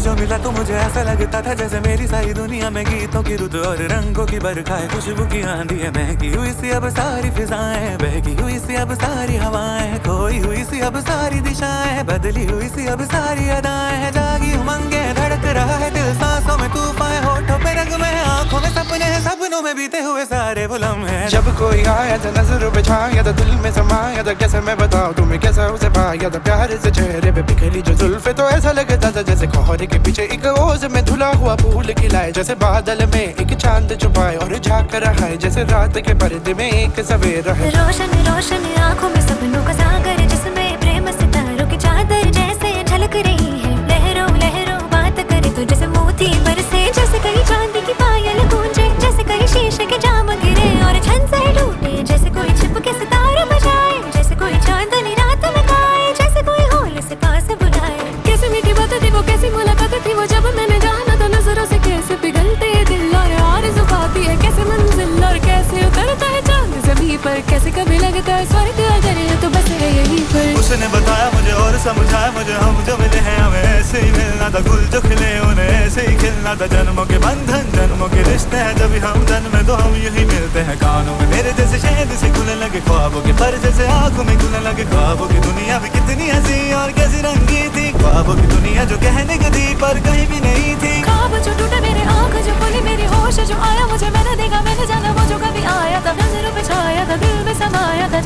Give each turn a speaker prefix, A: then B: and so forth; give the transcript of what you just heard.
A: जो मिला तो मुझे ऐसा लगता था जैसे मेरी सारी दुनिया में गीतों की रुत और रंगों की बरखा है, खुशबू की आंधी है, महकी हुई सी अब सारी फिजाएं, बहकी हुई सी अब सारी हवाएं, खोई हुई सी अब सारी दिशाएं, बदली हुई सी अब सारी अदाएं हैं, जागी उमंगे धड़क रहा है दिल, सांसों में तूफान, होठों पे रंग में, आंखों में सपने हैं, सपनों में बीते हुए सारे वो लम्हे।
B: जब कोई आया था नजरों पे छाया था, दिल में समाया था, कैसे मैं बताऊं तुम्हें कैसा उसे पाया था, प्यार से चेहरे पे बिखरी जो जुल्फे, तो ऐसा लगता था जैसे कोहरे के पीछे एक ओस में धुला हुआ फूल खिलाए, जैसे बादल में एक चांद छुपाए और झांक रहा है, जैसे रात के पर्दे में एक सवेरा है।
C: रोशन रोशन आंखों में सपनों का सागर, जिसमें प्रेम सितारों की चादर जैसे झलक रही है, लहरों लहरों बात करे तो जैसे मोती बरसे, जैसे कहीं चांदी की पायल गूंजे, जैसे कहीं शीशे के जाम गिरे और छन से टूटे, जैसे कोई छिप के सितारे बजाए, जैसे कोई चांदनी रात में गाए, जैसे कोई होल से पास बुलाए। कैसे मीठी बात थी वो, कैसी मुलाकात थी वो, जब मैंने जाना था नजरों से कैसे पिघलते दिल और आरज़ू पाती है, कैसे मंजिल और कैसे उतरता है चांद ज़मीं पर, कैसे कभी लगता है स्वर्ग अगर है तो बस है यहीं पर।
A: उसने बताया मुझे और समझाया मुझे, हम जो मिले हैं हमें ऐसे ही मिलना था, गुल जो खिले उन्हें ऐसे ही खिलना था, जन्मों के बंधन जन्मों के रिश्ते हैं, जब हम जन्म में तो हम यही मिलते हैं, कानों में मेरे जैसे शहद से खुलने लगे ख्वाबों के पर, जैसे आंखों में खुलने लगे ख्वाबों की दुनिया भी कितनी हंसी और कैसी रंगी थी, ख्वाबों की दुनिया जो कहने की थी पर कहीं भी नहीं थी।
C: ख्वाब जो टूटे मेरे आँख जो खुली मेरी होश जो आया मुझे, मैंने देखा मैंने जाना वो जो कभी आया था, नजरों पे छाया था, दिल में समाया था,